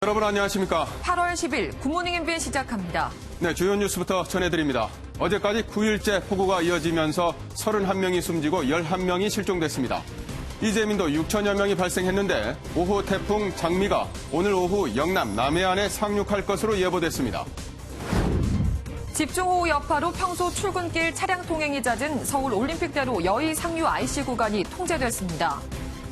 여러분 안녕하십니까? 8월 10일 굿모닝 MBN 시작합니다. 네, 주요 뉴스부터 전해드립니다. 어제까지 9일째 폭우가 이어지면서 31명이 숨지고 11명이 실종됐습니다. 이재민도 6천여 명이 발생했는데 5호 태풍 장미가 오늘 오후 영남 남해안에 상륙할 것으로 예보됐습니다. 집중호우 여파로 평소 출근길 차량 통행이 잦은 서울 올림픽대로 여의 상류 IC 구간이 통제됐습니다.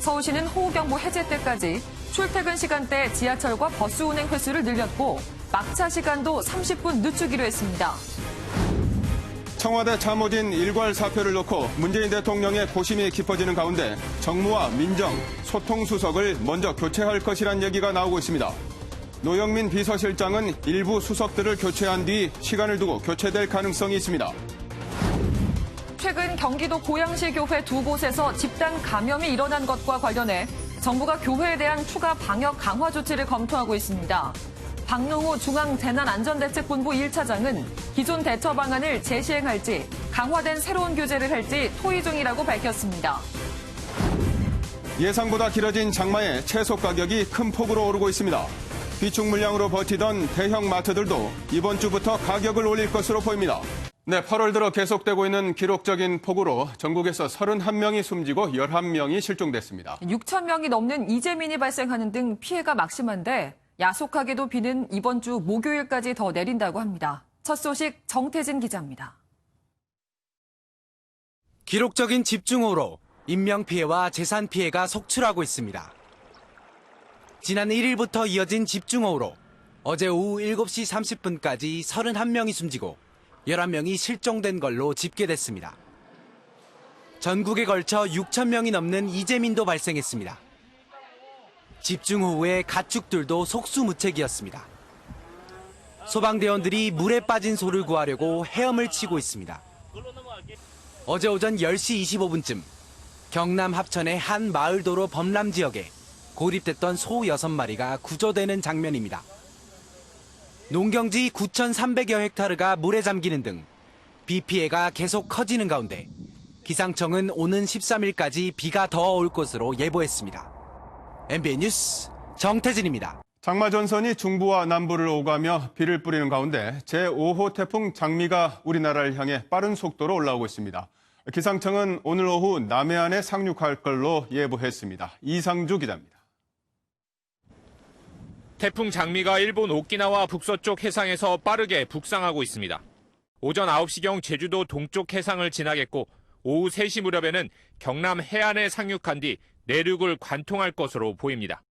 서울시는 호우경보 해제 때까지 출퇴근 시간대 지하철과 버스 운행 횟수를 늘렸고 막차 시간도 30분 늦추기로 했습니다. 청와대 참모진 일괄 사표를 놓고 문재인 대통령의 고심이 깊어지는 가운데 정무와 민정, 소통수석을 먼저 교체할 것이란 얘기가 나오고 있습니다. 노영민 비서실장은 일부 수석들을 교체한 뒤 시간을 두고 교체될 가능성이 있습니다. 최근 경기도 고양시 교회 두 곳에서 집단 감염이 일어난 것과 관련해 정부가 교회에 대한 추가 방역 강화 조치를 검토하고 있습니다. 박능우 중앙재난안전대책본부 1차장은 기존 대처 방안을 재시행할지 강화된 새로운 규제를 할지 토의 중이라고 밝혔습니다. 예상보다 길어진 장마에 채소 가격이 큰 폭으로 오르고 있습니다. 비축 물량으로 버티던 대형 마트들도 이번 주부터 가격을 올릴 것으로 보입니다. 네, 8월 들어 계속되고 있는 기록적인 폭우로 전국에서 31명이 숨지고 11명이 실종됐습니다. 6천 명이 넘는 이재민이 발생하는 등 피해가 막심한데 야속하게도 비는 이번 주 목요일까지 더 내린다고 합니다. 첫 소식 정태진 기자입니다. 기록적인 집중호우로 인명피해와 재산 피해가 속출하고 있습니다. 지난 1일부터 이어진 집중호우로 어제 오후 7시 30분까지 31명이 숨지고 11명이 실종된 걸로 집계됐습니다. 전국에 걸쳐 6천 명이 넘는 이재민도 발생했습니다. 집중호우에 가축들도 속수무책이었습니다. 소방대원들이 물에 빠진 소를 구하려고 헤엄을 치고 있습니다. 어제 오전 10시 25분쯤 경남 합천의 한 마을도로 범람 지역에 고립됐던 소 6마리가 구조되는 장면입니다. 농경지 9,300여 헥타르가 물에 잠기는 등 비 피해가 계속 커지는 가운데 기상청은 오는 13일까지 비가 더 올 것으로 예보했습니다. MBN 뉴스 정태진입니다. 장마 전선이 중부와 남부를 오가며 비를 뿌리는 가운데 제5호 태풍 장미가 우리나라를 향해 빠른 속도로 올라오고 있습니다. 기상청은 오늘 오후 남해안에 상륙할 걸로 예보했습니다. 이상주 기자입니다. 태풍 장미가 일본 오키나와 북서쪽 해상에서 빠르게 북상하고 있습니다. 오전 9시경 제주도 동쪽 해상을 지나겠고 오후 3시 무렵에는 경남 해안에 상륙한 뒤 내륙을 관통할 것으로 보입니다.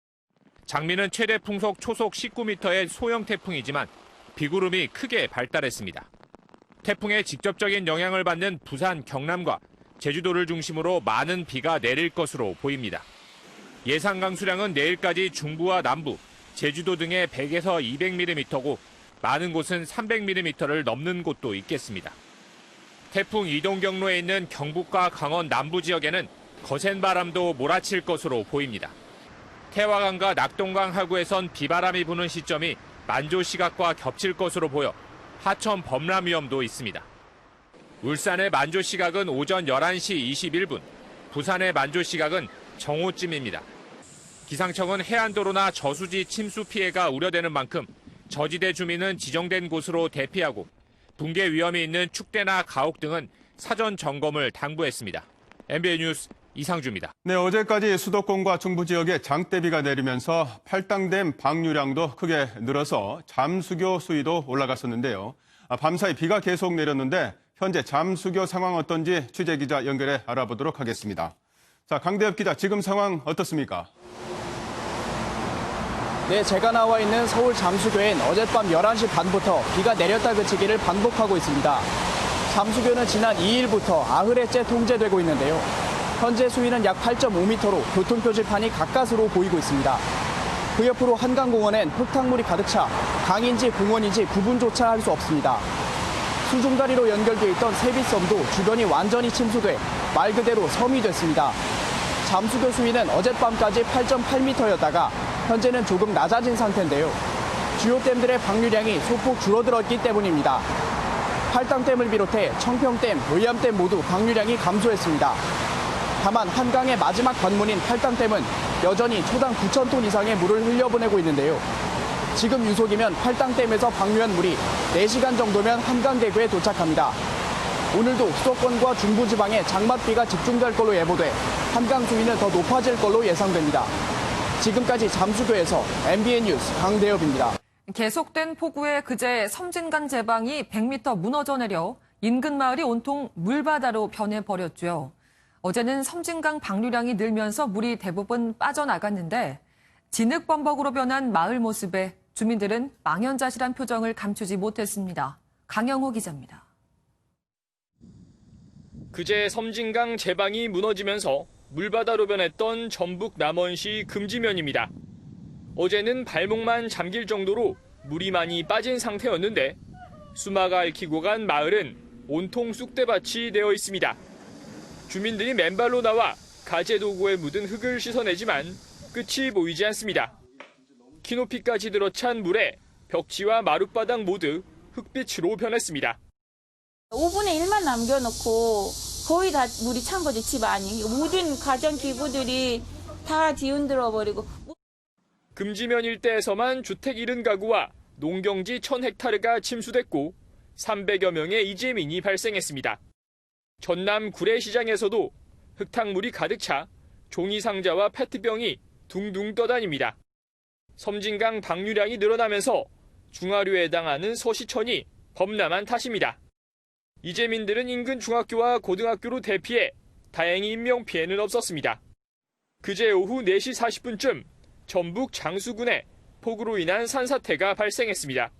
장미는 최대 풍속 초속 19m의 소형 태풍이지만 비구름이 크게 발달했습니다. 태풍의 직접적인 영향을 받는 부산, 경남과 제주도를 중심으로 많은 비가 내릴 것으로 보입니다. 예상 강수량은 내일까지 중부와 남부, 제주도 등의 100에서 200mm고 많은 곳은 300mm를 넘는 곳도 있겠습니다. 태풍 이동 경로에 있는 경북과 강원 남부 지역에는 거센 바람도 몰아칠 것으로 보입니다. 태화강과 낙동강 하구에선 비바람이 부는 시점이 만조 시각과 겹칠 것으로 보여 하천 범람 위험도 있습니다. 울산의 만조 시각은 오전 11시 21분, 부산의 만조 시각은 정오쯤입니다. 기상청은 해안도로나 저수지 침수 피해가 우려되는 만큼 저지대 주민은 지정된 곳으로 대피하고 붕괴 위험이 있는 축대나 가옥 등은 사전 점검을 당부했습니다. MBN 뉴스 이상주입니다. 네, 어제까지 수도권과 중부 지역에 장대비가 내리면서 팔당댐 방류량도 크게 늘어서 잠수교 수위도 올라갔었는데요. 밤사이 비가 계속 내렸는데 현재 잠수교 상황 어떤지 취재기자 연결해 알아보도록 하겠습니다. 자, 강대엽 기자, 지금 상황 어떻습니까? 네, 제가 나와 있는 서울 잠수교엔 어젯밤 11시 반부터 비가 내렸다 그치기를 반복하고 있습니다. 잠수교는 지난 2일부터 아흐레째 통제되고 있는데요. 현재 수위는 약 8.5m로 교통표지판이 가까스로 보이고 있습니다. 그 옆으로 한강공원엔 흙탕물이 가득 차 강인지 공원인지 구분조차 할 수 없습니다. 수중다리로 연결돼 있던 세빛섬도 주변이 완전히 침수돼 말 그대로 섬이 됐습니다. 잠수교 수위는 어젯밤까지 8.8m였다가 현재는 조금 낮아진 상태인데요. 주요 댐들의 방류량이 소폭 줄어들었기 때문입니다. 팔당댐을 비롯해 청평댐, 의암댐 모두 방류량이 감소했습니다. 다만 한강의 마지막 관문인 팔당댐은 여전히 초당 9,000톤 이상의 물을 흘려보내고 있는데요. 지금 유속이면 팔당댐에서 방류한 물이 4시간 정도면 한강대교에 도착합니다. 오늘도 수도권과 중부지방에 장맛비가 집중될 걸로 예보돼 한강 수위는 더 높아질 걸로 예상됩니다. 지금까지 잠수교에서 MBN 뉴스 강대엽입니다. 계속된 폭우에 그제 섬진강 제방이 100m 무너져 내려 인근 마을이 온통 물바다로 변해버렸죠. 어제는 섬진강 방류량이 늘면서 물이 대부분 빠져나갔는데 진흙범벅으로 변한 마을 모습에 주민들은 망연자실한 표정을 감추지 못했습니다. 강영호 기자입니다. 그제 섬진강 제방이 무너지면서 물바다로 변했던 전북 남원시 금지면입니다. 어제는 발목만 잠길 정도로 물이 많이 빠진 상태였는데 수마가 얽히고 간 마을은 온통 쑥대밭이 되어 있습니다. 주민들이 맨발로 나와 가재 도구에 묻은 흙을 씻어내지만 끝이 보이지 않습니다. 키높이까지 들어찬 물에 벽지와 마룻바닥 모두 흙빛으로 변했습니다. 5분의 1만 남겨놓고 거의 다 물이 찬 거지, 집 안이. 모든 가전기구들이 다 뒤흔들어 버리고. 금지면 일대에서만 주택 70가구와 농경지 1000헥타르가 침수됐고 300여 명의 이재민이 발생했습니다. 전남 구례시장에서도 흙탕물이 가득 차 종이 상자와 페트병이 둥둥 떠다닙니다. 섬진강 방류량이 늘어나면서 중하류에 해당하는 서시천이 범람한 탓입니다. 이재민들은 인근 중학교와 고등학교로 대피해 다행히 인명피해는 없었습니다. 그제 오후 4시 40분쯤 전북 장수군에 폭우로 인한 산사태가 발생했습니다.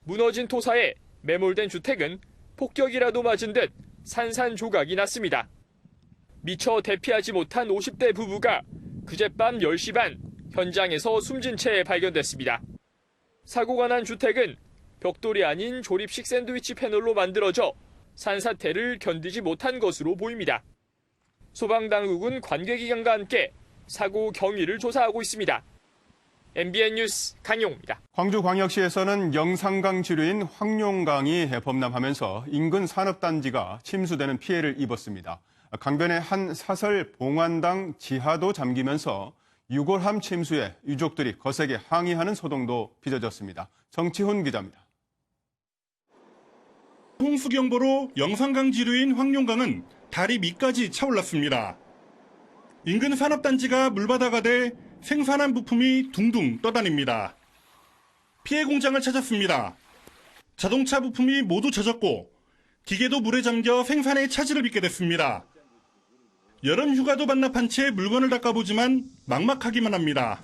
무너진 토사에 매몰된 주택은 폭격이라도 맞은 듯 산산조각이 났습니다. 미처 대피하지 못한 50대 부부가 그젯밤 10시 반 현장에서 숨진 채 발견됐습니다. 사고가 난 주택은 벽돌이 아닌 조립식 샌드위치 패널로 만들어져 산사태를 견디지 못한 것으로 보입니다. 소방당국은 관계기관과 함께 사고 경위를 조사하고 있습니다. MBN 뉴스 강용입니다. 광주광역시에서는 영산강 지류인 황룡강이 범람하면서 인근 산업단지가 침수되는 피해를 입었습니다. 강변의 한 사설 봉안당 지하도 잠기면서 유골함 침수에 유족들이 거세게 항의하는 소동도 빚어졌습니다. 정치훈 기자입니다. 홍수경보로 영산강 지류인 황룡강은 다리 밑까지 차올랐습니다. 인근 산업단지가 물바다가 돼 생산한 부품이 둥둥 떠다닙니다. 피해 공장을 찾았습니다. 자동차 부품이 모두 젖었고 기계도 물에 잠겨 생산에 차질을 빚게 됐습니다. 여름 휴가도 반납한 채 물건을 닦아보지만 막막하기만 합니다.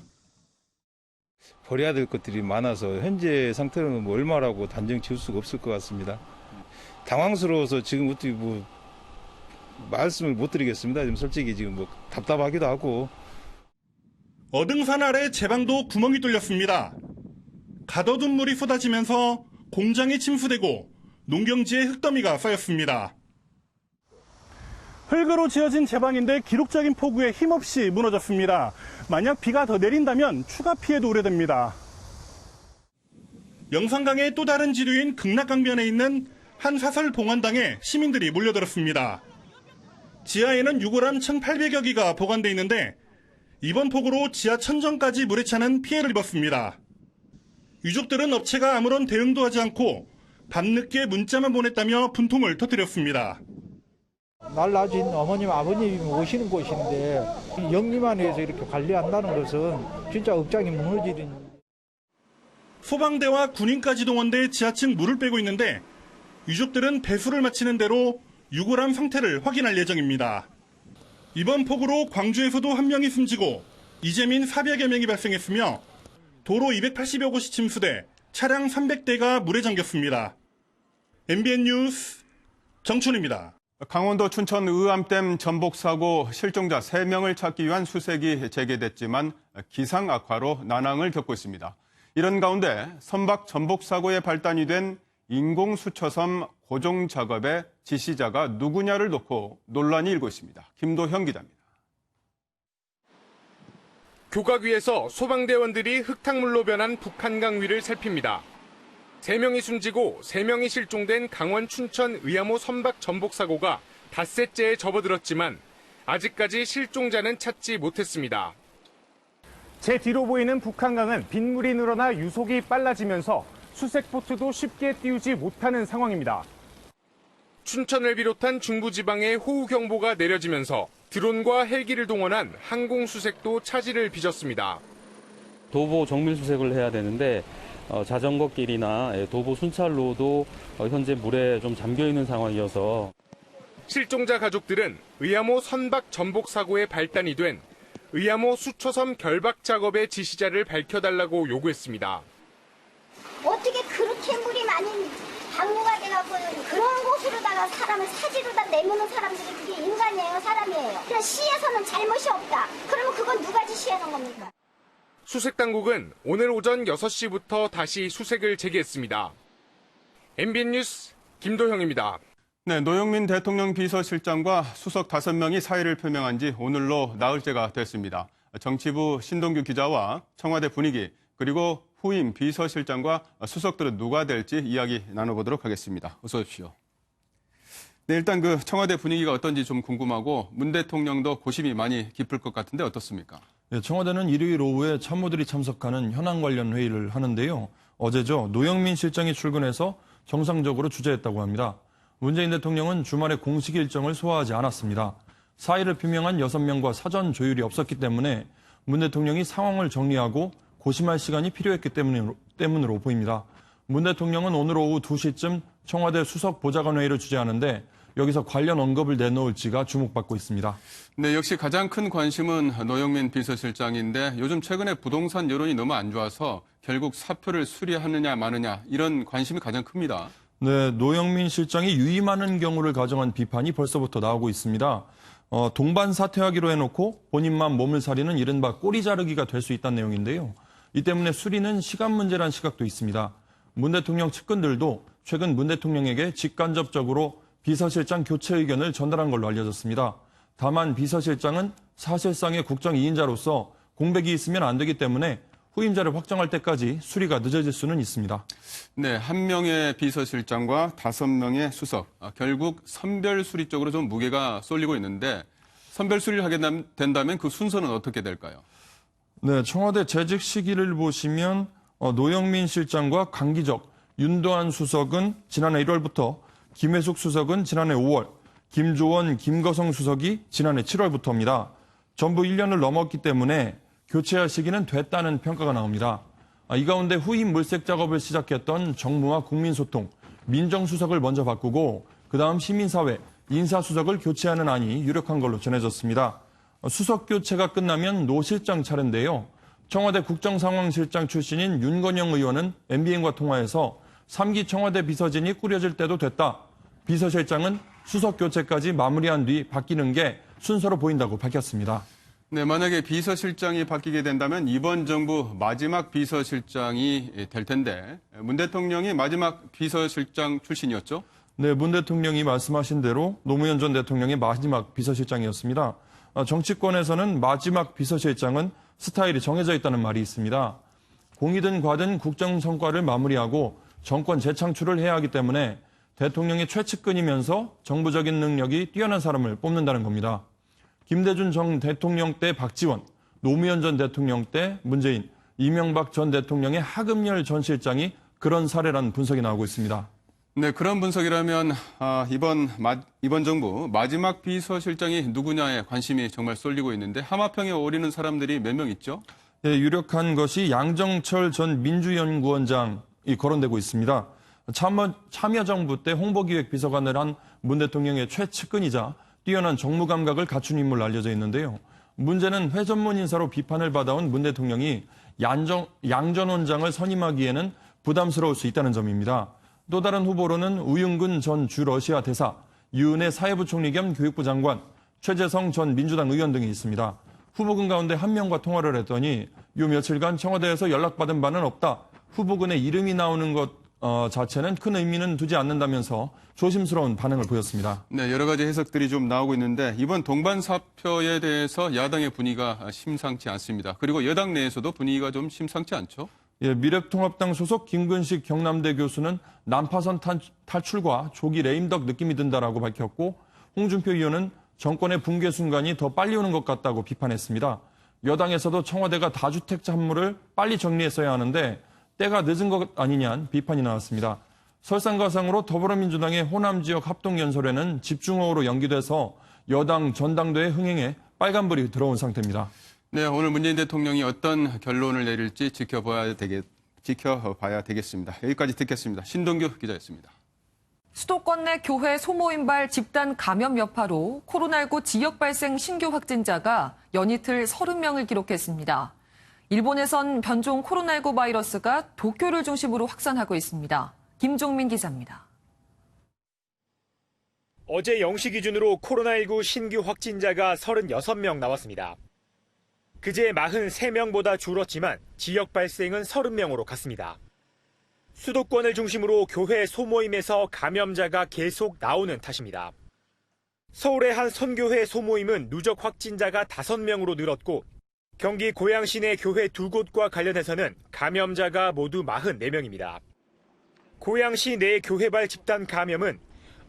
버려야 될 것들이 많아서 현재 상태로는 뭐 얼마라고 단정 지을 수가 없을 것 같습니다. 당황스러워서 지금 어떻게 말씀을 못 드리겠습니다. 지금 솔직히 지금 답답하기도 하고. 어등산 아래 제방도 구멍이 뚫렸습니다. 가둬둔 물이 쏟아지면서 공장이 침수되고 농경지에 흙더미가 쌓였습니다. 흙으로 지어진 제방인데 기록적인 폭우에 힘없이 무너졌습니다. 만약 비가 더 내린다면 추가 피해도 우려됩니다. 영산강의 또 다른 지류인 극락강변에 있는 한 사설 봉안당에 시민들이 몰려들었습니다. 지하에는 유골함 1,800여 기가 보관돼 있는데 이번 폭우로 지하 천정까지 물에 차는 피해를 입었습니다. 유족들은 업체가 아무런 대응도 하지 않고 밤늦게 문자만 보냈다며 분통을 터뜨렸습니다. 날 낳으신 어머님, 아버님이 오시는 곳인데 영리만해서 이렇게 관리한다는 것은 진짜 억장이 무너지는. 소방대와 군인까지 동원돼 지하층 물을 빼고 있는데 유족들은 배수를 마치는 대로 유골함 상태를 확인할 예정입니다. 이번 폭우로 광주에서도 1명이 숨지고 이재민 400여 명이 발생했으며 도로 280여 곳이 침수돼 차량 300대가 물에 잠겼습니다. MBN 뉴스 정춘입니다. 강원도 춘천 의암댐 전복 사고 실종자 3명을 찾기 위한 수색이 재개됐지만 기상 악화로 난항을 겪고 있습니다. 이런 가운데 선박 전복 사고에 발단이 된 인공수초섬 고정 작업의 지시자가 누구냐를 놓고 논란이 일고 있습니다. 김도형 기자입니다. 교각 위에서 소방대원들이 흙탕물로 변한 북한강 위를 살핍니다. 3명이 숨지고 3명이 실종된 강원 춘천 의암호 선박 전복 사고가 닷새째에 접어들었지만 아직까지 실종자는 찾지 못했습니다. 제 뒤로 보이는 북한강은 빗물이 늘어나 유속이 빨라지면서 수색보트도 쉽게 띄우지 못하는 상황입니다. 춘천을 비롯한 중부지방에 호우경보가 내려지면서 드론과 헬기를 동원한 항공수색도 차질을 빚었습니다. 도보 정밀 수색을 해야 되는데 자전거 길이나 도보 순찰로도 현재 물에 좀 잠겨 있는 상황이어서 실종자 가족들은 의암호 선박 전복 사고에 발단이 된 의암호 수초섬 결박 작업의 지시자를 밝혀달라고 요구했습니다. 어떻게 그렇게 물이 많이 방류가 돼갖고 그런 곳으로다가 사람을 사지로다 내모는 사람들이 그게 인간이에요, 사람이에요. 그냥 시에서는 잘못이 없다. 그러면 그건 누가 지시하는 겁니까? 수색당국은 오늘 오전 6시부터 다시 수색을 재개했습니다. MBN 뉴스 김도형입니다. 네, 노영민 대통령 비서실장과 수석 5명이 사의를 표명한 지 오늘로 나흘째가 됐습니다. 정치부 신동규 기자와 청와대 분위기 그리고 후임 비서실장과 수석들은 누가 될지 이야기 나눠보도록 하겠습니다. 어서 오십시오. 네, 일단 그 청와대 분위기가 어떤지 좀 궁금하고 문 대통령도 고심이 많이 깊을 것 같은데 어떻습니까? 네, 청와대는 일요일 오후에 참모들이 참석하는 현안 관련 회의를 하는데요. 어제죠. 노영민 실장이 출근해서 정상적으로 주재했다고 합니다. 문재인 대통령은 주말에 공식 일정을 소화하지 않았습니다. 사의를 표명한 6명과 사전 조율이 없었기 때문에 문 대통령이 상황을 정리하고 고심할 시간이 필요했기 때문으로 보입니다. 문 대통령은 오늘 오후 2시쯤 청와대 수석 보좌관 회의를 주재하는데 여기서 관련 언급을 내놓을지가 주목받고 있습니다. 네, 역시 가장 큰 관심은 노영민 비서실장인데 요즘 최근에 부동산 여론이 너무 안 좋아서 결국 사표를 수리하느냐 마느냐 이런 관심이 가장 큽니다. 네, 노영민 실장이 유임하는 경우를 가정한 비판이 벌써부터 나오고 있습니다. 동반 사퇴하기로 해놓고 본인만 몸을 사리는 이른바 꼬리 자르기가 될 수 있다는 내용인데요. 이 때문에 수리는 시간 문제란 시각도 있습니다. 문 대통령 측근들도 최근 문 대통령에게 직간접적으로 비서실장 교체 의견을 전달한 걸로 알려졌습니다. 다만 비서실장은 사실상의 국정 2인자로서 공백이 있으면 안 되기 때문에 후임자를 확정할 때까지 수리가 늦어질 수는 있습니다. 네, 1명의 비서실장과 5명의 수석. 결국 선별 수리 쪽으로 좀 무게가 쏠리고 있는데 선별 수리를 하게 된다면 그 순서는 어떻게 될까요? 네, 청와대 재직 시기를 보시면 노영민 실장과 강기적, 윤도한 수석은 지난해 1월부터, 김혜숙 수석은 지난해 5월, 김조원, 김거성 수석이 지난해 7월부터입니다. 전부 1년을 넘었기 때문에 교체할 시기는 됐다는 평가가 나옵니다. 이 가운데 후임 물색 작업을 시작했던 정무와 국민소통, 민정수석을 먼저 바꾸고 그다음 시민사회, 인사수석을 교체하는 안이 유력한 걸로 전해졌습니다. 수석 교체가 끝나면 노 실장 차례인데요. 청와대 국정상황실장 출신인 윤건영 의원은 MBN과 통화해서 3기 청와대 비서진이 꾸려질 때도 됐다. 비서실장은 수석 교체까지 마무리한 뒤 바뀌는 게 순서로 보인다고 밝혔습니다. 네, 만약에 비서실장이 바뀌게 된다면 이번 정부 마지막 비서실장이 될 텐데 문 대통령이 마지막 비서실장 출신이었죠? 네, 문 대통령이 말씀하신 대로 노무현 전 대통령의 마지막 비서실장이었습니다. 정치권에서는 마지막 비서실장은 스타일이 정해져 있다는 말이 있습니다. 공이든 과든 국정 성과를 마무리하고 정권 재창출을 해야 하기 때문에 대통령의 최측근이면서 정부적인 능력이 뛰어난 사람을 뽑는다는 겁니다. 김대중 전 대통령 때 박지원, 노무현 전 대통령 때 문재인, 이명박 전 대통령의 하금열 전 실장이 그런 사례라는 분석이 나오고 있습니다. 네, 그런 분석이라면 이번 정부 마지막 비서실장이 누구냐에 관심이 정말 쏠리고 있는데 하마평에 오르는 사람들이 몇 명 있죠? 네, 유력한 것이 양정철 전 민주연구원장이 거론되고 있습니다. 참여정부 때 홍보기획비서관을 한 문 대통령의 최측근이자 뛰어난 정무 감각을 갖춘 인물로 알려져 있는데요. 문제는 회 전문 인사로 비판을 받아온 문 대통령이 양 전 원장을 선임하기에는 부담스러울 수 있다는 점입니다. 또 다른 후보로는 우윤근 전 주 러시아 대사, 유은혜 사회부총리 겸 교육부 장관, 최재성 전 민주당 의원 등이 있습니다. 후보군 가운데 한 명과 통화를 했더니 요 며칠간 청와대에서 연락받은 바는 없다. 후보군의 이름이 나오는 것 자체는 큰 의미는 두지 않는다면서 조심스러운 반응을 보였습니다. 네, 여러 가지 해석들이 좀 나오고 있는데 이번 동반 사표에 대해서 야당의 분위기가 심상치 않습니다. 그리고 여당 내에서도 분위기가 좀 심상치 않죠? 예, 미래통합당 소속 김근식 경남대 교수는 난파선 탈출과 조기 레임덕 느낌이 든다라고 밝혔고 홍준표 의원은 정권의 붕괴 순간이 더 빨리 오는 것 같다고 비판했습니다. 여당에서도 청와대가 다주택자 한물을 빨리 정리했어야 하는데 때가 늦은 것 아니냐는 비판이 나왔습니다. 설상가상으로 더불어민주당의 호남 지역 합동연설회는 집중호우로 연기돼서 여당 전당대회 흥행에 빨간불이 들어온 상태입니다. 네, 오늘 문재인 대통령이 어떤 결론을 내릴지 지켜봐야 되겠습니다. 여기까지 듣겠습니다. 신동규 기자였습니다. 수도권 내 교회 소모임발 집단 감염 여파로 코로나19 지역 발생 신규 확진자가 연이틀 30명을 기록했습니다. 일본에선 변종 코로나19 바이러스가 도쿄를 중심으로 확산하고 있습니다. 김종민 기자입니다. 어제 0시 기준으로 코로나19 신규 확진자가 36명 나왔습니다. 그제 43명보다 줄었지만 지역 발생은 30명으로 갔습니다. 수도권을 중심으로 교회 소모임에서 감염자가 계속 나오는 탓입니다. 서울의 한 선교회 소모임은 누적 확진자가 5명으로 늘었고 경기 고양시 내 교회 2곳과 관련해서는 감염자가 모두 44명입니다. 고양시 내 교회발 집단 감염은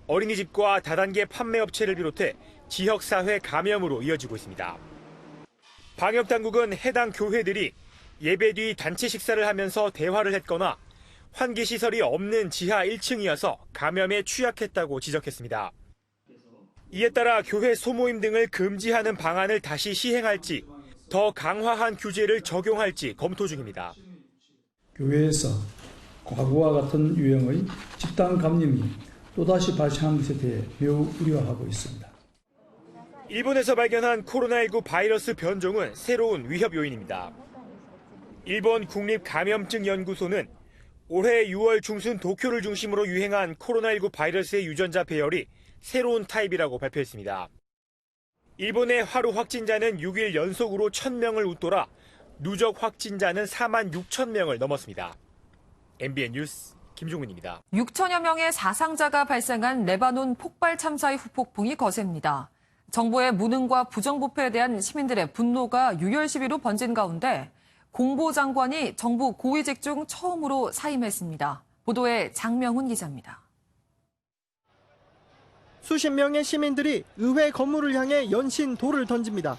어린이집과 다단계 판매업체를 비롯해 지역사회 감염으로 이어지고 있습니다. 방역당국은 해당 교회들이 예배 뒤 단체 식사를 하면서 대화를 했거나 환기시설이 없는 지하 1층이어서 감염에 취약했다고 지적했습니다. 이에 따라 교회 소모임 등을 금지하는 방안을 다시 시행할지 더 강화한 규제를 적용할지 검토 중입니다. 교회에서 과거와 같은 유형의 집단 감염이 또다시 발생한 것에 대해 매우 우려하고 있습니다. 일본에서 발견한 코로나19 바이러스 변종은 새로운 위협 요인입니다. 일본 국립감염증연구소는 올해 6월 중순 도쿄를 중심으로 유행한 코로나19 바이러스의 유전자 배열이 새로운 타입이라고 발표했습니다. 일본의 하루 확진자는 6일 연속으로 1,000명을 웃돌아 누적 확진자는 4만 6천 명을 넘었습니다. MBN 뉴스 김종민입니다. 6천여 명의 사상자가 발생한 레바논 폭발 참사의 후폭풍이 거셉니다. 정부의 무능과 부정부패에 대한 시민들의 분노가 유혈 시위로 번진 가운데 공보장관이 정부 고위직 중 처음으로 사임했습니다. 보도에 장명훈 기자입니다. 수십 명의 시민들이 의회 건물을 향해 연신 돌을 던집니다.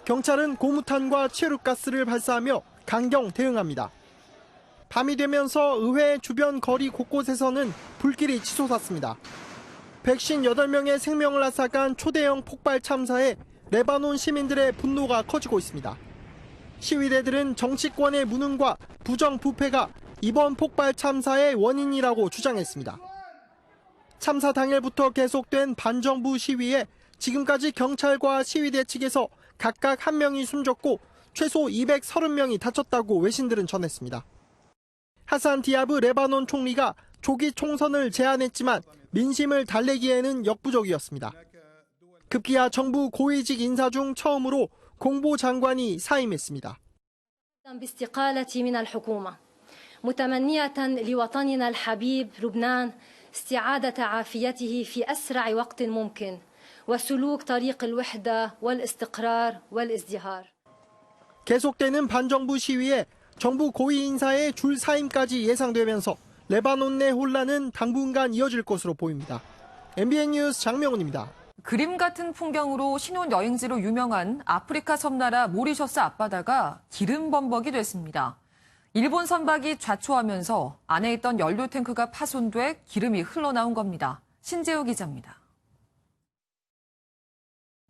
경찰은 고무탄과 체류가스를 발사하며 강경 대응합니다. 밤이 되면서 의회 주변 거리 곳곳에서는 불길이 치솟았습니다. 158명의 생명을 앗아간 초대형 폭발 참사에 레바논 시민들의 분노가 커지고 있습니다. 시위대들은 정치권의 무능과 부정부패가 이번 폭발 참사의 원인이라고 주장했습니다. 참사 당일부터 계속된 반정부 시위에 지금까지 경찰과 시위대 측에서 각각 1명이 숨졌고 최소 230명이 다쳤다고 외신들은 전했습니다. 하산 디아브 레바논 총리가 조기 총선을 제안했지만 민심을 달래기에는 역부족이었습니다. 급기야 정부 고위직 인사 중 처음으로 공보장관이 사임했습니다. باستقالتي من الحكومة متمنية لوطننا الحبيب لبنان استعادة عافيته في أسرع وقت ممكن وسلوك طريق الوحدة والاستقرار والازدهار. 계속되는 반정부 시위에 정부 고위 인사의 줄 사임까지 예상되면서 레바논 내 혼란은 당분간 이어질 것으로 보입니다. MBN 뉴스 장명훈입니다. 그림 같은 풍경으로 신혼여행지로 유명한 아프리카 섬나라 모리셔스 앞바다가 기름 범벅이 됐습니다. 일본 선박이 좌초하면서 안에 있던 연료 탱크가 파손돼 기름이 흘러나온 겁니다. 신재호 기자입니다.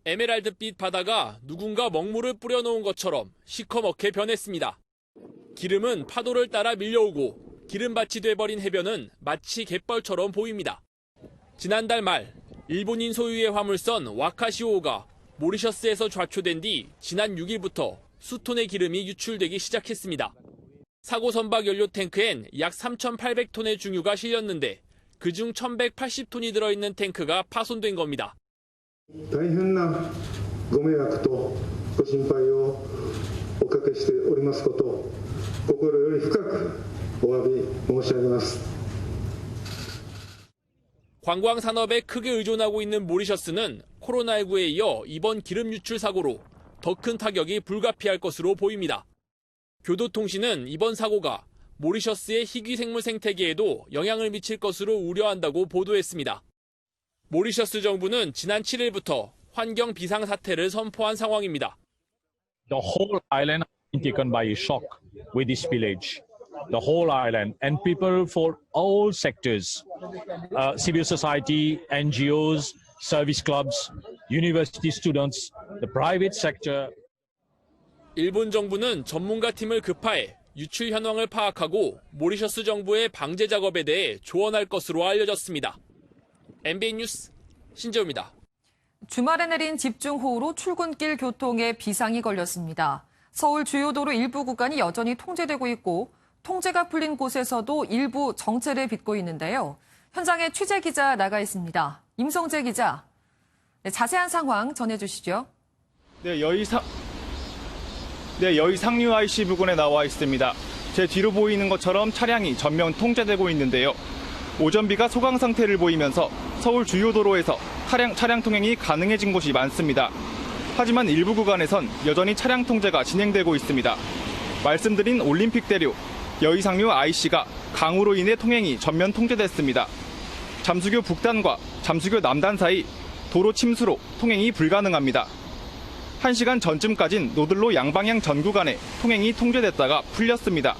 에메랄드빛 바다가 누군가 먹물을 뿌려놓은 것처럼 시커멓게 변했습니다. 기름은 파도를 따라 밀려오고 기름밭이 돼버린 해변은 마치 갯벌처럼 보입니다. 지난달 말 일본인 소유의 화물선 와카시오가 모리셔스에서 좌초된 뒤 지난 6일부터 수톤의 기름이 유출되기 시작했습니다. 사고 선박 연료 탱크엔 약 3,800톤의 중유가 실렸는데 그중 1,180톤이 들어있는 탱크가 파손된 겁니다. 大変なご迷惑とご心配をおかけしておりますことを心より深くお詫び申し上げます。 관광 산업에 크게 의존하고 있는 모리셔스는 코로나19에 이어 이번 기름 유출 사고로 더 큰 타격이 불가피할 것으로 보입니다. 교도통신은 이번 사고가 모리셔스의 희귀생물 생태계에도 영향을 미칠 것으로 우려한다고 보도했습니다. 모리셔스 정부는 지난 7일부터 환경 비상사태를 선포한 상황입니다. The whole island has been taken by shock with this spillage. The whole island, and people for all sectors, civil society, NGOs, service clubs, university students, the private sector. 일본 정부는 전문가 팀을 급파해 유출 현황을 파악하고 모리셔스 정부의 방제 작업에 대해 조언할 것으로 알려졌습니다. MBN 뉴스 신재호입니다. 주말에 내린 집중호우로 출근길 교통에 비상이 걸렸습니다. 서울 주요 도로 일부 구간이 여전히 통제되고 있고 통제가 풀린 곳에서도 일부 정체를 빚고 있는데요. 현장에 취재 기자 나가 있습니다. 임성재 기자, 자세한 상황 전해주시죠. 여의 상류 IC 부근에 나와 있습니다. 제 뒤로 보이는 것처럼 차량이 전면 통제되고 있는데요. 오전비가 소강 상태를 보이면서 서울 주요 도로에서 차량 통행이 가능해진 곳이 많습니다. 하지만 일부 구간에선 여전히 차량 통제가 진행되고 있습니다. 말씀드린 올림픽대로 여의 상류 IC가 강우로 인해 통행이 전면 통제됐습니다. 잠수교 북단과 잠수교 남단 사이 도로 침수로 통행이 불가능합니다. 1시간 전쯤까진 노들로 양방향 전 구간에 통행이 통제됐다가 풀렸습니다.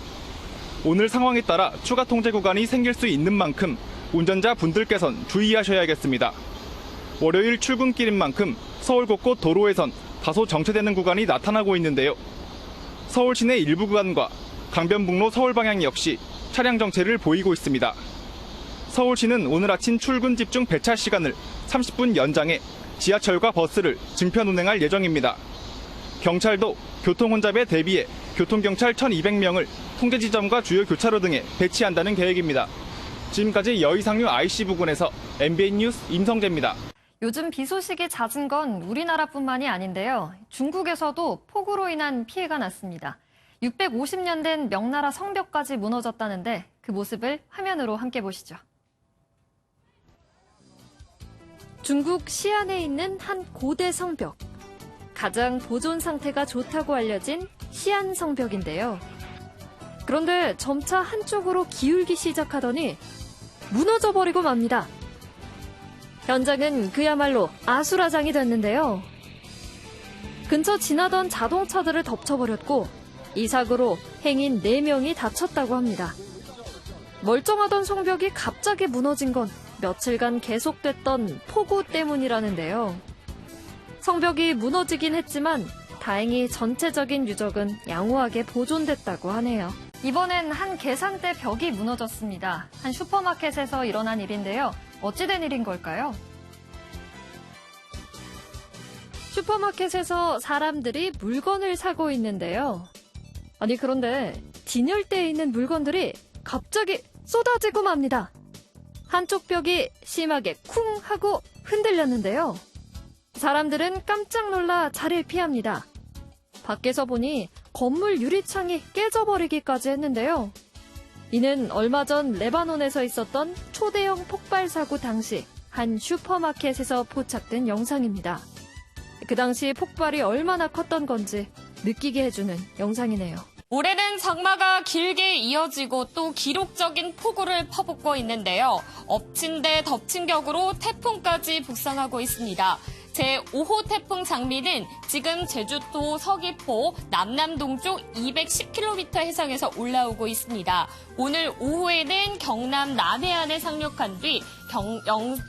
오늘 상황에 따라 추가 통제 구간이 생길 수 있는 만큼 운전자 분들께선 주의하셔야겠습니다. 월요일 출근길인 만큼 서울 곳곳 도로에선 다소 정체되는 구간이 나타나고 있는데요. 서울 시내 일부 구간과 강변북로 서울 방향 역시 차량 정체를 보이고 있습니다. 서울시는 오늘 아침 출근 집중 배차 시간을 30분 연장해 지하철과 버스를 증편 운행할 예정입니다. 경찰도 교통 혼잡에 대비해 교통경찰 1,200명을 통제 지점과 주요 교차로 등에 배치한다는 계획입니다. 지금까지 여의 상류 IC 부근에서 MBN 뉴스 임성재입니다. 요즘 비 소식이 잦은 건 우리나라뿐만이 아닌데요. 중국에서도 폭우로 인한 피해가 났습니다. 650년 된 명나라 성벽까지 무너졌다는데 그 모습을 화면으로 함께 보시죠. 중국 시안에 있는 한 고대 성벽. 가장 보존 상태가 좋다고 알려진 시안 성벽인데요. 그런데 점차 한쪽으로 기울기 시작하더니 무너져버리고 맙니다. 현장은 그야말로 아수라장이 됐는데요. 근처 지나던 자동차들을 덮쳐버렸고 이 사고로 행인 4명이 다쳤다고 합니다. 멀쩡하던 성벽이 갑자기 무너진 건 며칠간 계속됐던 폭우 때문이라는데요. 성벽이 무너지긴 했지만 다행히 전체적인 유적은 양호하게 보존됐다고 하네요. 이번엔 한 계산대 벽이 무너졌습니다. 한 슈퍼마켓에서 일어난 일인데요. 어찌된 일인 걸까요? 슈퍼마켓에서 사람들이 물건을 사고 있는데요. 아니 그런데 진열대에 있는 물건들이 갑자기 쏟아지고 맙니다. 한쪽 벽이 심하게 쿵 하고 흔들렸는데요. 사람들은 깜짝 놀라 자리를 피합니다. 밖에서 보니 건물 유리창이 깨져버리기까지 했는데요. 이는 얼마 전 레바논에서 있었던 초대형 폭발 사고 당시 한 슈퍼마켓에서 포착된 영상입니다. 그 당시 폭발이 얼마나 컸던 건지 느끼게 해주는 영상이네요. 올해는 장마가 길게 이어지고 또 기록적인 폭우를 퍼붓고 있는데요. 엎친 데 덮친 격으로 태풍까지 북상하고 있습니다. 제5호 태풍 장미는 지금 제주도 서귀포 남남동쪽 210km 해상에서 올라오고 있습니다. 오늘 오후에는 경남 남해안에 상륙한 뒤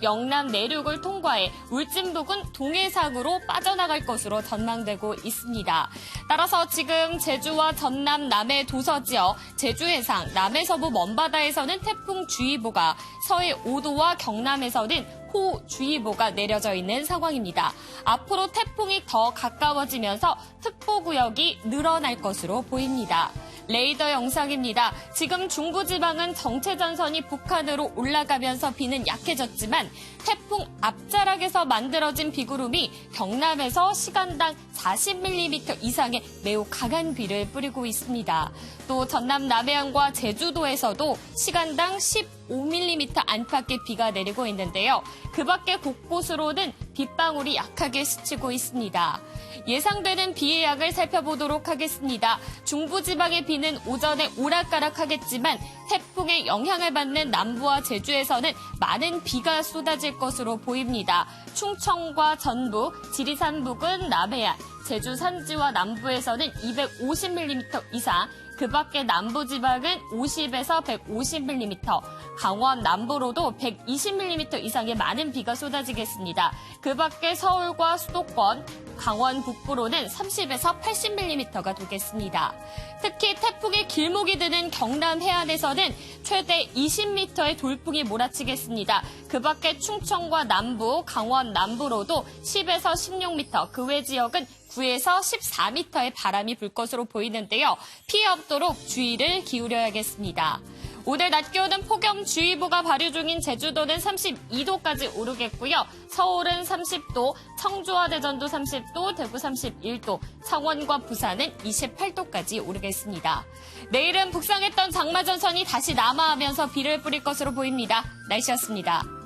영남 내륙을 통과해 울진 부근 동해상으로 빠져나갈 것으로 전망되고 있습니다. 따라서 지금 제주와 전남 남해 도서 지역, 제주 해상, 남해서부 먼바다에서는 태풍주의보가, 서해 5도와 경남에서는 호우주의보가 내려져 있는 상황입니다. 앞으로 태풍이 더 가까워지면서 특보구역이 늘어날 것으로 보입니다. 레이더 영상입니다. 지금 중부지방은 정체전선이 북한으로 올라가면서 비는 약해졌지만 태풍 앞자락에서 만들어진 비구름이 경남에서 시간당 40mm 이상의 매우 강한 비를 뿌리고 있습니다. 또 전남 남해안과 제주도에서도 시간당 15mm 안팎의 비가 내리고 있는데요. 그 밖에 곳곳으로는 빗방울이 약하게 스치고 있습니다. 예상되는 비의 양을 살펴보도록 하겠습니다. 중부지방의 비는 오전에 오락가락하겠지만 태풍의 영향을 받는 남부와 제주에서는 많은 비가 쏟아질 것으로 보입니다. 충청과 전북, 지리산 부근, 남해안, 제주 산지와 남부에서는 250mm 이상, 그 밖에 남부지방은 50에서 150mm, 강원 남부로도 120mm 이상의 많은 비가 쏟아지겠습니다. 그 밖에 서울과 수도권, 강원 북부로는 30에서 80mm가 되겠습니다. 특히 태풍의 길목이 드는 경남 해안에서는 최대 20m의 돌풍이 몰아치겠습니다. 그 밖에 충청과 남부, 강원 남부로도 10에서 16m, 그 외 지역은 9에서 14m의 바람이 불 것으로 보이는데요. 피해 없도록 주의를 기울여야겠습니다. 오늘 낮 기온은 폭염주의보가 발효 중인 제주도는 32도까지 오르겠고요. 서울은 30도, 청주와 대전도 30도, 대구 31도, 창원과 부산은 28도까지 오르겠습니다. 내일은 북상했던 장마전선이 다시 남하하면서 비를 뿌릴 것으로 보입니다. 날씨였습니다.